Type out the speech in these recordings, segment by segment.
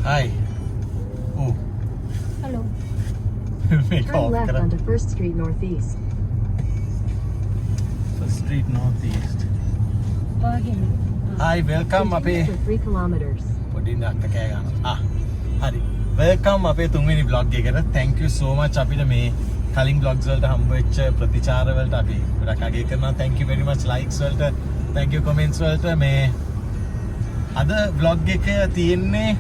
Hi. Oh. Hello. Make Turn off left kara. onto First Street Northeast. First Street Northeast. ඔයාගේ Hi, welcome අපේ Continue for 3 kilometers. පොඩින් අක්ක කෑ ගන්නවා. හරි. welcome අපේ තුන්වෙනි vlog එකට. Thank you so much අපිට මේ කලින් vlogs වලට හම්බ වෙච්ච ප්‍රතිචාර වලට අපි ගොඩක් අගය කරනවා. Thank you very much likes වලට. Thank you comments වලට මේ අද vlog එක තියෙන්නේ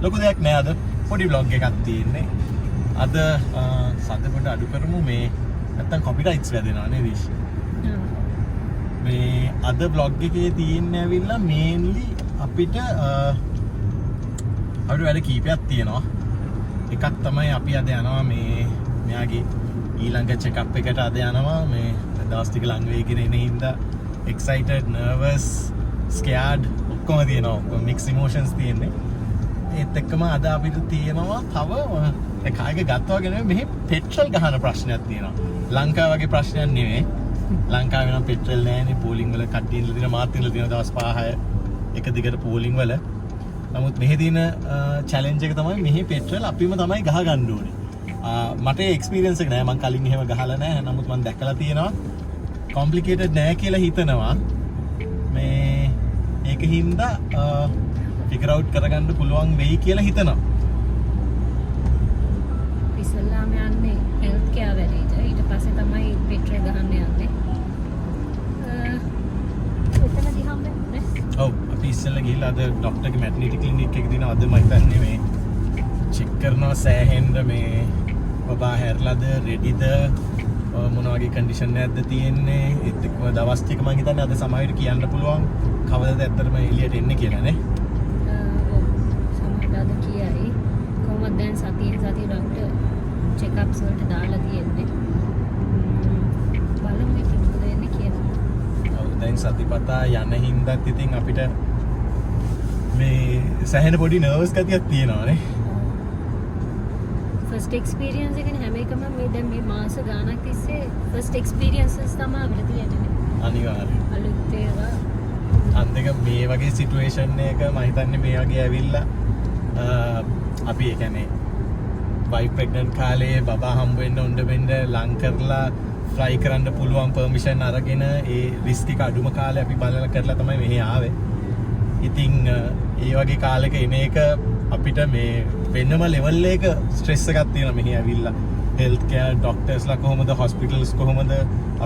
ලොකු දෙයක් නෑ අද. පොඩි vlog එකක් තියෙන්නේ. අද සද්ද පොඩ අඩු කරමු මේ නැත්තම් copyrights වැදෙනවා නේද ඉෂ්? මේ අද vlog එකේ තියෙන්නේ ඇවිල්ලා mainly අපිට වැඩ කීපයක් තියෙනවා. එකක් තමයි අපි අද යනවා මේ මෙයාගේ ඊළඟ check up එකට අද යනවා මේ දවස් ටික ලඟ වෙගෙන ඉන හින්දා excited nervous scared ඔක්කොම තියෙනවා. ඔක්කොම mixed emotions තියෙන්නේ. ඒත් එක්කම අද අපිට තියෙනවා තව කායක ගත්තා වගේ නෙමෙයි මෙහි පෙට්‍රල් ගහන ප්‍රශ්නයක් තියෙනවා. ලංකාව වගේ ප්‍රශ්නයක් නෙමෙයි. ලංකාවේ නම් පෙට්‍රල් නැහැනේ පෝලිං වල කට්ටිය ඉඳලා තියෙන මාත් ඉඳලා තියෙන දවස් 5-6 එක දිගට පෝලිං වල. නමුත් මෙහි තියෙන චැලෙන්ජ් එක තමයි මෙහි පෙට්‍රල් අපිම තමයි ගහ ගන්න ඕනේ. මට එක්ස්පීරියන්ස් එක නෑ මම කලින් එහෙම ගහලා නෑ. නමුත් මම දැකලා තියෙනවා කොම්ප්ලිකේටඩ් නෑ කියලා හිතනවා. මේ ඒක හින්දා ෆිගර් අවුට් කරගන්න පුළුවන් වෙයි කියලා හිතනවා. ඉස්සල්ලාම යන්නේ හෙල්ත් කෙයාර් වැඩේට. ඊට පස්සේ තමයි පෙට්‍රල් ගහන්න යන්නේ. එතනදී හම්බෙන්නේ. ඔව් අපි ඉස්සෙල්ලා ගිහිල්ලා අද ડોක්ටර්ගේ මැටර්නිටි ක්ලිනික් එකේ දින අද මම හිතන්නේ මේ චෙක් කරනවා සෑහෙන්න මේ බබා හැරලාද රෙඩිද මොන වගේ කන්ඩිෂන් එකක්ද තියෙන්නේ ඒත් එක්කම දවස් ටික මම හිතන්නේ අද සමහරවිට කියන්න පුළුවන් කවදද ඇත්තටම එළියට එන්නේ කියලා නේ. ඔව් සමහරවිට කියයි. කොහොමද දැන් සතිය ડોක්ටර් චෙක්අප්ස් වලට දාලා තියෙන්නේ. බලමු ඉතින් මොකද වෙන්නේ කියලා. ඔව් දැන් සතිපතා යන හින්දාත් ඉතින් අපිට මේ සෑහෙන පොඩි නර්වස් ගතියක් තියෙනවා නේ. ෆස්ට් එක්ස්පීරියන්ස් එකනේ හැම එකම මේ දැන් මේ මාස ගාණක් තිස්සේ ෆස්ට් එක්ස්පීරියන්සස් තමයි අපිට තියෙන්නේ. අනිවාර්යයෙන්. අලුත් ඒවා අන්තික මේ වගේ සිටුේෂන් එක මම හිතන්නේ මේ වගේ ඇවිල්ලා අපි ඒ කියන්නේ වයිෆ් ප්‍රෙග්නන්ට් කාලේ බබා හම්බ වෙන්න උණ්ඩ වෙන්න ලං කරලා ෆ්ලයි කරන්න පුළුවන් පර්මිෂන් අරගෙන ඒ රිස්ක් එක අඩුම කාලේ අපි බලලා කරලා තමයි මෙහි ආවේ. ඉතින් ඒ වගේ කාලෙක එන එක අපිට මේ වෙනම ලෙවල් එක ස්ට්‍රෙස් එකක් තියෙනවා මෙහි ඇවිල්ලා. හෙල්ත් කෙයාර් ડોක්ටර්ස්ලා කොහොමද හොස්පිටල්ස් කොහොමද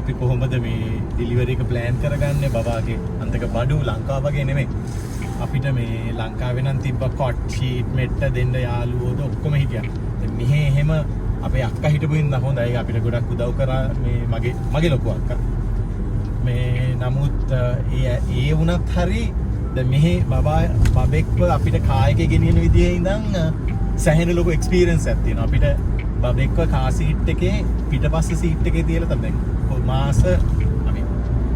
අපි කොහොමද මේ ඩිලිවරි එක ප්ලෑන් කරගන්නේ බබාගේ අන්තක බඩු ලංකාව වගේ නෙමෙයි. අපිට මේ ලංකාවේ නම් තිබ්බ කොට් ෂීට් මෙට්ට දෙන්න යාළුවෝද ඔක්කොම හිටියා. දැන් මෙහෙ එහෙම අපේ අක්කා හිටපු ඉඳන් හොඳයි අපිට ගොඩක් උදව් කරා මේ මගේ ලොකු අක්කා. මේ නමුත් ඒ වුණත් හරි දැන් මෙහෙ බබෙක්ව අපිට කායකේ ගෙනියන විදිහේ ඉඳන් සැහෙන ලොකු එක්ස්පීරියන්ස් එකක් තියෙනවා. අපිට බබෙක්ව කාර් සීට් එකේ පිටපස්සේ සීට් එකේ තියලා තමයි මාස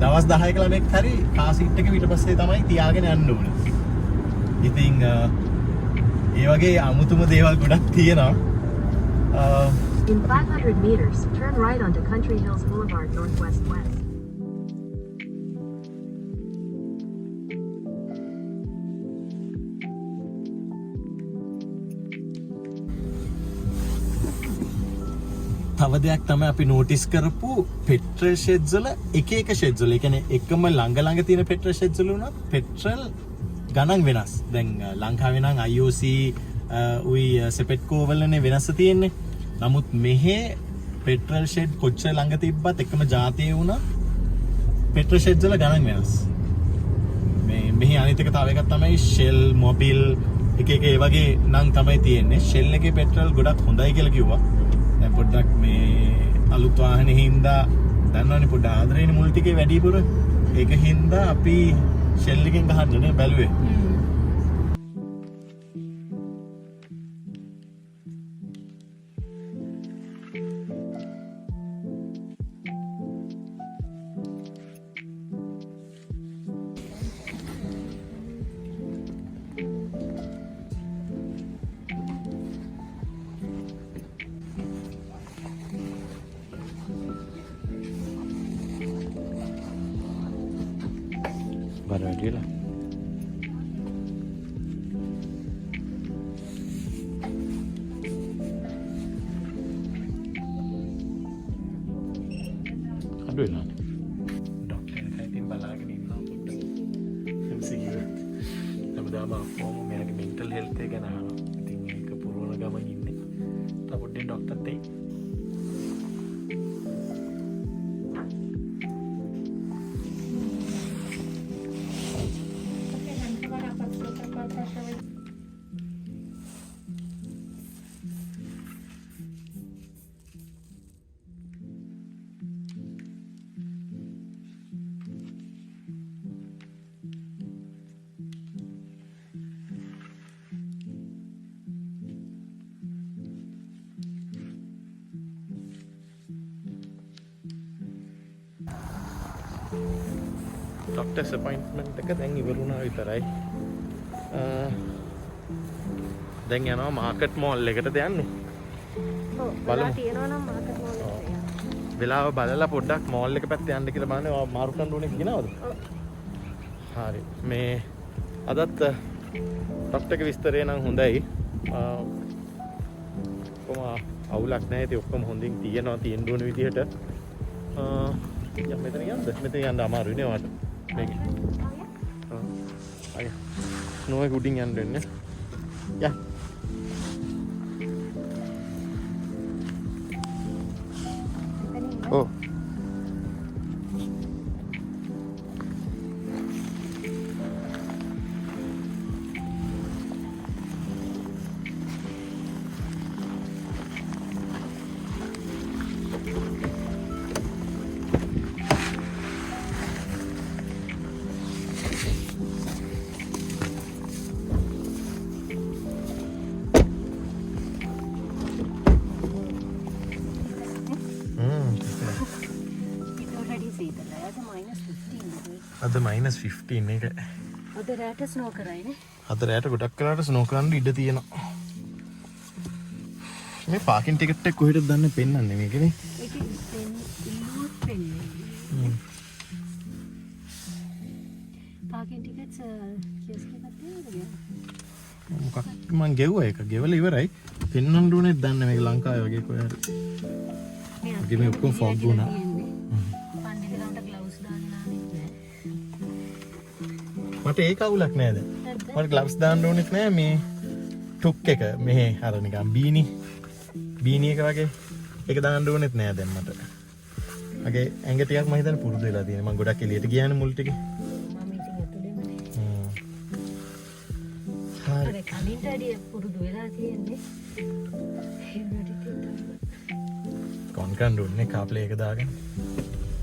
දවස් 10ක ළමෙක් හරි කාර් සීට් එකේ පිටපස්සේ තමයි තියාගෙන යන්න ඕනේ. ඉතින් ඒ වගේ අමුතුම දේවල් ගොඩක් තියෙනවා. In 500 meters, turn right onto Country Hills Boulevard Northwest West. තව දෙයක් තමයි අපි නෝටිස් කරපු පෙට්‍රල් ෂෙඩ්ස් වල එක ෂෙඩ්ස් වල. ඒ කියන්නේ එකම ළඟ තියෙන පෙට්‍රල් ෂෙඩ්ස් වල උනත් පෙට්‍රල් ගණන් වෙනස්. දැන් ලංකාවේ නම් IOC උයි සෙපෙට්කෝ වලනේ වෙනස තියෙන්නේ. නමුත් මෙහි පෙට්‍රල් ෂෙඩ් කොච්චර ළඟ තිබ්බත් එකම ජාතියේ වුණා පෙට්‍රල් ෂෙඩ්ස් වල ගණන් වෙනස්. මෙහි අනිත් එක තව එකක් තමයි Shell Mobil එක ඒ වගේ නම් තමයි තියෙන්නේ. Shell එකේ පෙට්‍රල් ගොඩක් හොඳයි කියලා කිව්වා. දැන් පොඩ්ඩක් මේ අලුත් වාහනේ හින්දා දන්නවනේ පොඩ්ඩ ආදරේනේ මුල් ටිකේ වැඩිපුර. ඒක හින්දා අපි Shell එකෙන් ගහන්න නේ බැලුවේ. බර වැඩිලා අඩු වෙලානේ. ඩොක්ටර් එකයි ඉතින් බලාගෙන ඉන්නවා පොඩ්ඩක්. MCQ. හැමදාම අපෝ මෙයාගේ මෙන්ටල් හෙල්ත් එක ගැන අහනවා. ඉතින් මේක පුරවන ගමන් ඉන්නේ. තා පොඩ්ඩක් ඩොක්ටර්ට එයි. ඩොක්ටර්ස් අපොයින්ට්මන්ට් එක දැන් ඉවරුණා විතරයි. දැන් යනවා මාකට් මෝල් එකට යන්නේ. ඔව් බලමු. තියෙනවා නම් මාකට් මෝල් එකට යන්න. වෙලාව බලලා පොඩ්ඩක් මෝල් එක පැත්තේ යන්න කියලා බලන්න. මාරු කණ්ඩුවනේ කියනවද? ඔව්. හරි. මේ අදත් ඩොක්ටර් එක විස්තරේ නම් හොඳයි. කොහොම අවුලක් නැහැ. ඉතින් ඔක්කොම හොඳින් තියෙනවා තියෙන්න ඕන විදිහට. මෙතන යන්නද? මෙතන යන්න අමාරුයි නේ වාට. මේක. අය. නෝයි උඩින් යන්න වෙන්නේ. යා. ඔව්. අද -15 එක. අද රැට ස්නෝ කරයිනේ. අද රැට ගොඩක් කරාට ස්නෝ කරන්න ඉඩ තියෙනවා. මේ පාකින් ටිකට් එක කොහෙටද දන්නේ පෙන්වන්නේ මේකනේ. ඒක ඉල්ලුවොත් පෙන්නේ. පාකින් ටිකට්ස් කියස්ක් එකක් තියෙනවද? මොකක් මං ගෙව්වා ඒක. ගෙවලා ඉවරයි. පෙන්වන්න ඕනේ දන්නේ මේක ලංකාවේ වගේ කොහෙද. මේක මේ ඔක්කොම ෆොග් වුණා. මට ඒක අවුලක් නෑ දැන්. මට ග්ලව්ස් දාන්න ඕනෙත් නෑ මේ ටුක් එක මෙහෙ අර නිකන් බීනි එක වගේ ඒක දාන්න ඕනෙත් නෑ දැන් මට. මගේ ඇඟ ටිකක් මම හිතන්නේ පුරුදු වෙලා තියෙනවා. මම ගොඩක් එළියට ගියානේ මුල් ටිකේ. මම ඉතින් ඇතුළේමනේ. හරි. අර කලින්ට වැඩිය පුරුදු වෙලා තියෙන්නේ. කොන්කන් දුන්නේ කාප්ලේ එක දාගෙන.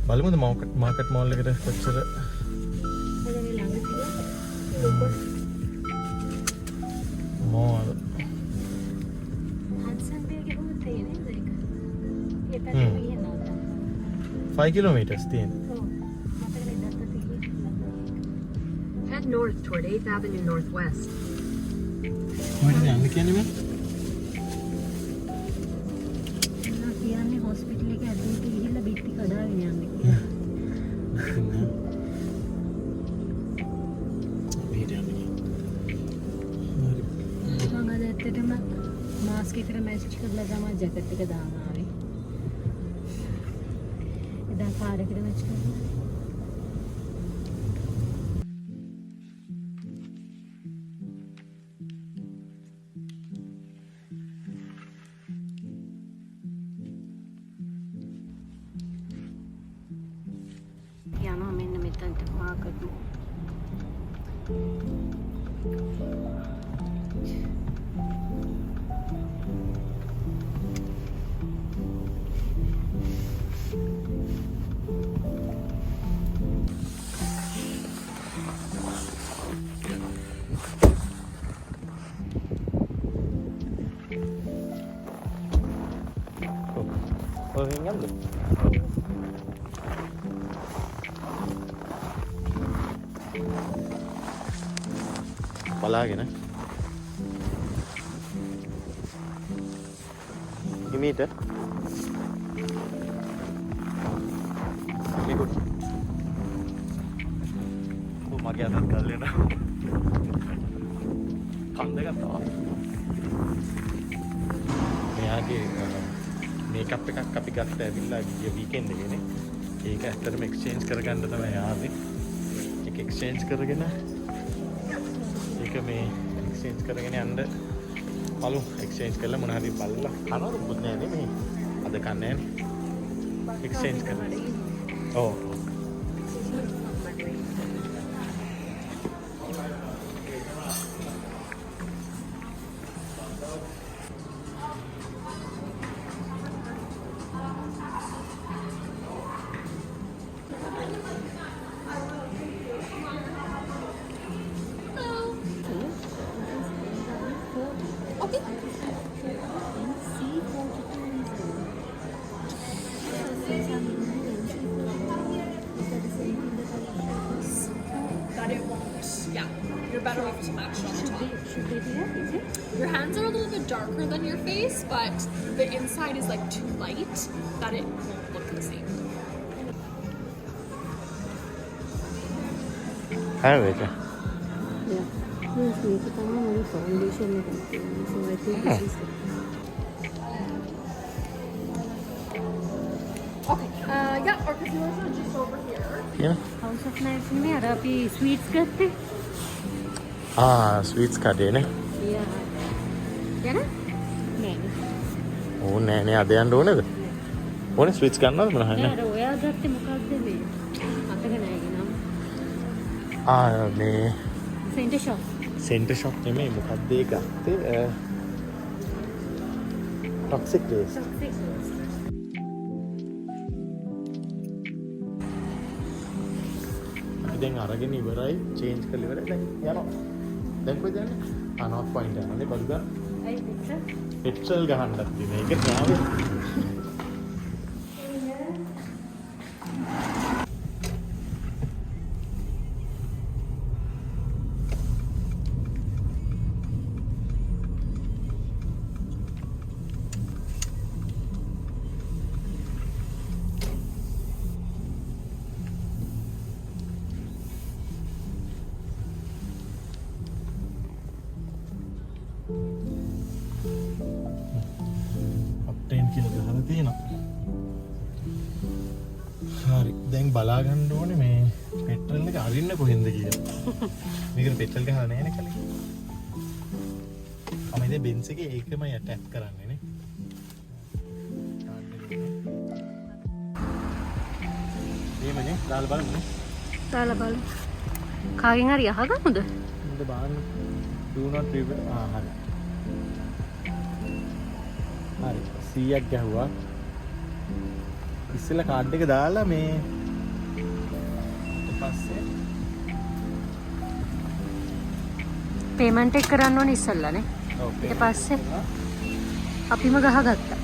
බලමුද මාකට් මෝල් එකට කොච්චර මෝල් හඩ්සන් බේ ගේ කොහොමද තියෙන්නේ ඒක? ඒ පැත්තේ යනවා. 5 kilometers තියෙනවා. ඔව්. මතකද දැක්ක තියෙන්නේ. Head north toward 8th Avenue Northwest. කොහෙද යන්න කියන්නේ මම? මම කියන්නේ හොස්පිටල් එක ඇතුළේ ගිහිල්ලා බිත්ති කඩාගෙන යන්න කියලා. මම අද ඇත්තටම මාස්ක් එකට මැච් කරලා තමයි ජැකට් එක දාන්න ආවේ. එදා කාර් එකට මැච් කරලා. යනවා මෙන්න මෙතනට මාකට් මෝල්. ඔහෙන් යන්න. බලාගෙන හිමීට මේක මගේ අතත් ගල්ලෙන කන්ද ගත්තා. මෙයාගේ මේකප් එකක් අපි ගත්ත ඇවිල්ලා ගිය වීකෙන්ඩ් එකේනේ. ඒක ඇත්තටම එක්ස්චේන්ජ් කරගන්න තමයි ආවේ. ඒක එක්ස්චේන්ජ් කරගෙන ඒක මේ එක්ස්චේන්ජ් කරගෙන යන්න බලමු. එක්ස්චේන්ජ් කරලා මොන හරි බලලා කනවද පුත් නෑ නේ මේ. අද කන්නේ නෑ. එක්ස්චේන්ජ් කරලා. ඔව්. That it won't. Yeah. You're better off with some action on the top. Should they do that? Is it? Your hands are a little bit darker than your face, but the inside is like too light that it won't look the same. Hi, Vega. Yeah. Yes, මේක තමයි මගේ foundation එක. So I think this is it. Okay. Yeah, our concealers are just over here. Yeah. House of Knives නේ අර අපි sweets ගත්තේ. Sweets කඩේ නේ. Yeah. යන? නෑ. ඕනේ නෑ නේ අද යන්න ඕනේද? ඕනේ ස්වීට්ස් ගන්නවද මොන හරි නෑ නෑ. අර ඔයා ගත්තේ මොකක්ද මේ? මතක නෑ නම. මේ සෙන්ටර් ෂොප්. සෙන්ටර් ෂොප් නෙමෙයි මොකක්ද ඒ ගත්තේ? Toxic waves. දැන් අරගෙන ඉවරයි චේන්ජ් කරලා ඉවරයි දැන් යනවා. දැන් කොහෙද යන්නේ? නෝත් පොයින්ට් යනනේ බඩු ගන්න. අයි පිටර. පෙට්‍රල් ගහන්නත් තියෙන. ඒක න්යාවේ. අප්ටේන් කියලා ගහලා තියෙනවා. හරි. දැන් බලා ගන්න ඕනේ මේ පෙට්‍රල් එක අරින්න කොහෙන්ද කියලා. මේකට පෙට්‍රල් ගහලා නැහැ නේ කලින්. මම ඉතින් බෙන්ස් එකේ ඒකමයි ටැප් කරන්නේ නේ. මේමනේ දාලා බලමු. දාලා බලමු. කාගෙන් හරි අහගමුද? මුද බාන්න. do not reveal. හරි. හරි 100ක් ගැහුවා. ඉස්සෙල්ලා කාඩ් එක දාලා මේ ඊට පස්සේ පේමන්ට් එක කරන්න ඕනේ ඉස්සෙල්ලානේ. ඔව් ඊට පස්සේ අපිම ගහගත්තා.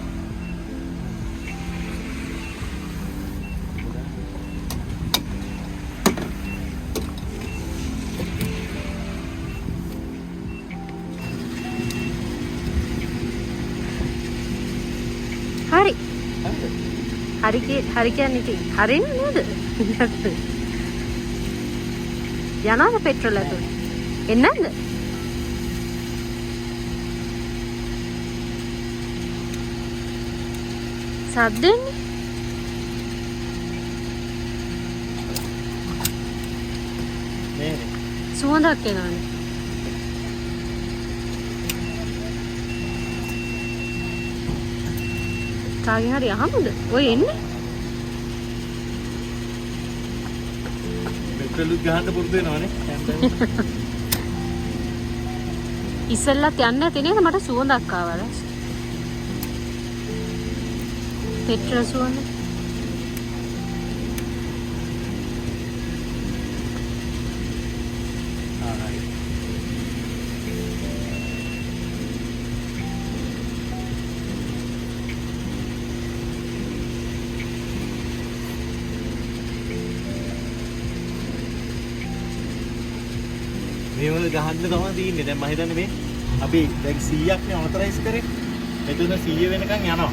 හරි. හරි කියන්නේ ඉතින් හරින්නේ නේද? යනවාද පෙට්‍රල් ඇතුළේ? එන්නේ නැද්ද? සද්දෙන්නේ? නේද? සුවඳක් එනවනේ. කාගෙන් හරි අහමුද? ඔය එන්නේ? පෙට්‍රල් ගහන්න පුරුදු වෙනවනේ. ඉස්සෙල්ලත් යන්නේ නැති නේද? මට සුවඳක් ආවා. පෙට්‍රල් සුවඳ. හරි. මේ වල ගහන්න තමයි තියෙන්නේ. දැන් මම හිතන්නේ මේ අපි දැන් 100ක් නේ ඔතරයිස් කරේ. මෙතන 100 වෙනකන් යනවා.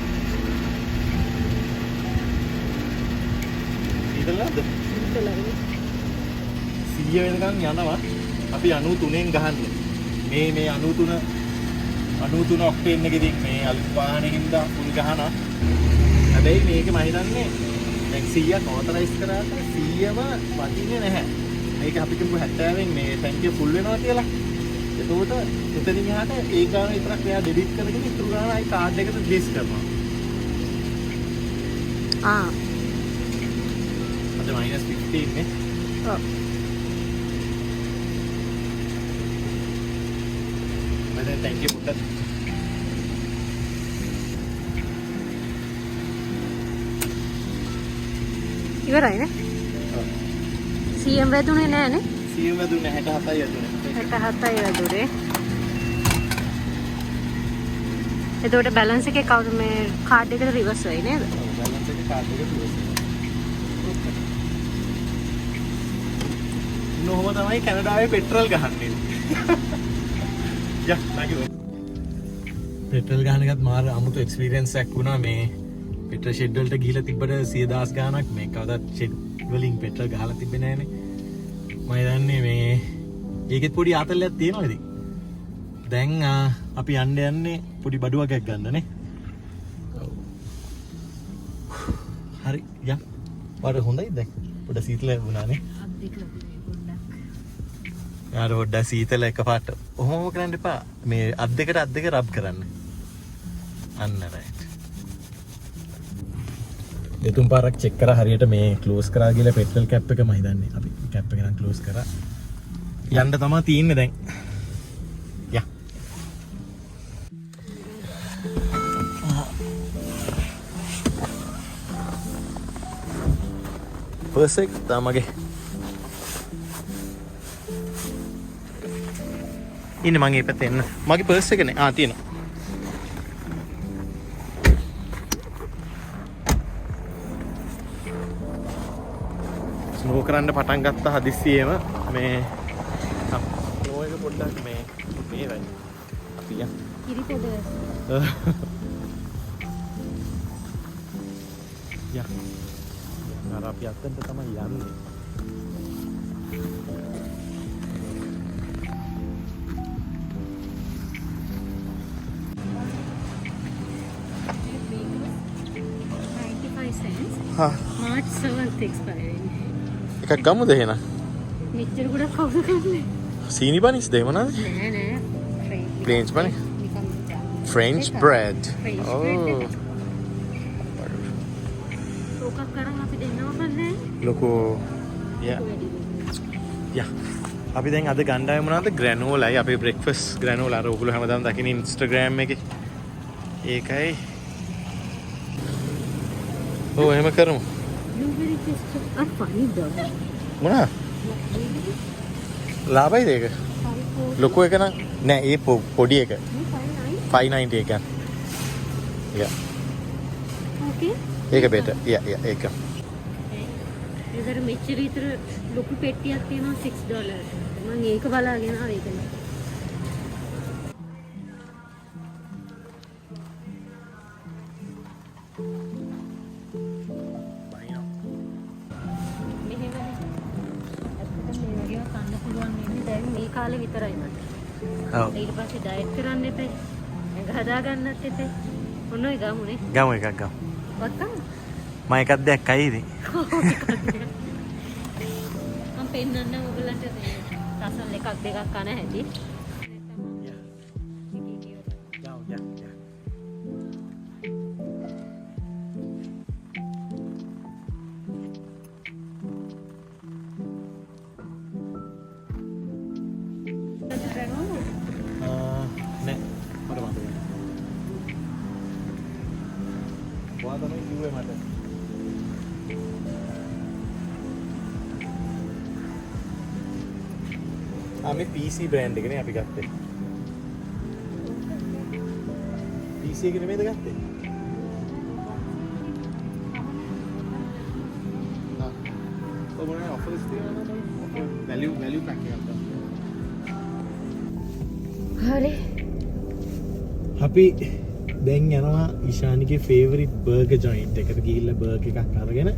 ඉතලද? 100 වෙනකන් යනවා. අපි 93න් ගහන්නේ. මේ 93 ඔක්ටේන් එකකින් මේ අලුත් වාහනේ හින්දා ෆුල් ගහනවා. හැබැයි මේක මම හිතන්නේ දැන් 100ක් ඕතරයිස් කරාට 100ම වදින්නේ නැහැ. මේක අපි කියමු 70න් මේ ටැංකිය ෆුල් වෙනවා කියලා. එතකොට එතනින් එහාට ඒ ගාන විතරක් එයා ඩෙබිට් කරගෙන ඉතුරු ගාන ආයි කාඩ් එකට ප්ලේස් කරනවා. ආ. අද -15 නේ. ඔව්. මම ටැංකිය පුට්ටත් ඉවරයිනේ. ඔව්. CM වැදුනේ නෑනේ. CM වැදුනේ 67යි වැදුනේ. 67යි වැදුනේ. එතකොට බැලන්ස් එකේ කවුරු මේ කාඩ් එකට රිවර්ස් වෙයි නේද? ඔව් බැලන්ස් එකේ කාඩ් එක රිවර්ස් වෙනවා. නෝම තමයි කැනඩාවේ පෙට්‍රල් ගහන්නේ. යා නැගිව. පෙට්‍රල් ගහන එකත් මාර අමුතු එක්ස්පීරියන්ස් එකක් වුණා මේ පෙට්‍රල් ෂෙඩ් වලට ගිහිලා තිබ්බට 100,000 ගාණක් මේ කවදාවත් ෂෙඩ් වලින් පෙට්‍රල් ගහලා තිබ්බේ නැහනේ. මම දන්නේ මේ ඒකෙත් පොඩි ආතල්ලයක් තියෙනවා ඉතින්. දැන් අපි යන්නේ පොඩි බඩුවක් ගන්නනේ. ඔව්. හරි යම්. වඩ හොඳයි දැන්. පොඩ සීතල වුණානේ. අද්දික ලොකුනේ පොඩ්ඩක්. යාර පොඩ්ඩක් සීතල එකපාරට. ඔහොම කරන්න එපා. මේ අත් දෙක රබ් කරන්න. අන්න රයිට්. දෙතුන් පාරක් චෙක් කරා හරියට මේ ක්ලෝස් කරා කියලා පෙට්‍රල් කැප් එක මම හිතන්නේ. අපි කැප් එක නම් ක්ලෝස් කරා. යන්න තමයි තියෙන්නේ දැන්. යා. පර්ෆෙක්ට් තමගේ. ඉන්න මගේ පැත්තේ එන්න. මගේ පර්ස් එකනේ. තියෙනවා. ස්නෝ කරන්න පටන් ගත්තා හදිස්සියෙම මේ ස්නෝ එක පොඩ්ඩක් මේ වයි. අපි යා. කිරිපොඩ. යා. අර අපි අතෙන්ට තමයි යන්නේ. March 7th expiring. එකක් ගමුද එහෙනම්? මෙච්චර ගොඩක් කවුද ගන්නේ? සීනි බනිස් දෙයි මොනවද? නෑ නෑ. French bunny? නිකන් French bread. French Oh. bread එක. ඕකක් කරන් අපි දෙන්නව කන්නේ. ලොකෝ. යා. යා. අපි දැන් අද ගණ්ඩායම මොනවද? ග්‍රැනෝලායි අපේ බ්‍රෙක්ෆාස්ට් ග්‍රැනෝලා අර ඔයගොල්ලෝ හැමදාම දකින Instagram එකේ. ඒකයි. ඔව් එහෙම කරමු. Blueberry crisp අර පනිද්ද? මොනවා? ලාභයිද ඒක? ලොකු එක නම් නෑ ඒ පොඩි එක 590 එක. යා. Okay. ඒක බෙටර්. යා ඒක. ඒතර මෙච්චර විතර ලොකු පෙට්ටියක් තියෙනවා $6. මම ඒක බලාගෙන ආවේ ඒක. කාලේ විතරයි මට. ඔව්. ඊට පස්සේ ඩයට් කරන්න එපා. ඒක හදා ගන්නත් එපා. ඔන්න ඔය ගමුනේ. ගමු එකක් ගමු. වත්තම්. මම එකක් දැක්කයි ඉතින්. මම පෙන්නන්න ඔයගලන්ට මේ රසල් එකක් දෙකක් කන හැටි. නෑ මට මතක නෑ. ඔයා තමයි කිව්වේ මට. මේ PC බ්‍රෑන්ඩ් එකනේ අපි ගත්තේ. PC එක නෙමෙයිද ගත්තේ? ඔබ මොනවා ඔෆර්ස් තියෙනවද? වැලියු පැක් එකක් ගත්තා. හරි. අපි දැන් යනවා ඉෂානිගේ ෆේවරිට් බර්ගර් ජොයින්ට් එකට ගිහිල්ලා බර්ගර් එකක් අරගෙන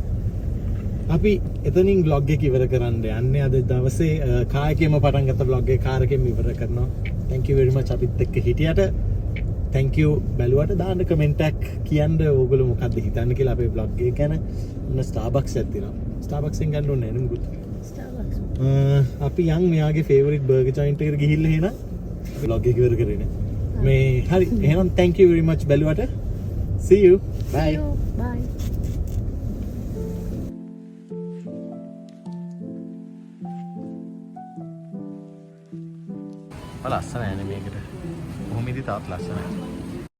අපි එතනින් vlog එක ඉවර කරන්න යන්නේ. අද දවසේ කාර් එකෙම පටන් ගත්ත vlog එක කාර් එකෙම ඉවර කරනවා. Thank you very much අපිත් එක්ක හිටියට. thank you බැලුවට දාන්න කමෙන්ට් එකක් කියන්න ඕගොල්ලෝ මොකක්ද හිතන්නේ කියලා අපේ vlog එක ගැන. ඔන්න Starbucks එකක් තියෙනවා. Starbucks එකෙන් ගන්න ඕනේ නේද මුකුත්. Starbucks. අපි යන් මෙයාගේ favorite burger joint එකට ගිහිල්ලා එහෙනම් vlog එක ඉවර කරගෙන. මේ හරි එහෙනම් thank you very much බැලුවට. see you. bye. Bye. ලස්සනයි නේ මේකට. කොහොමද තාත් ලස්සනයි.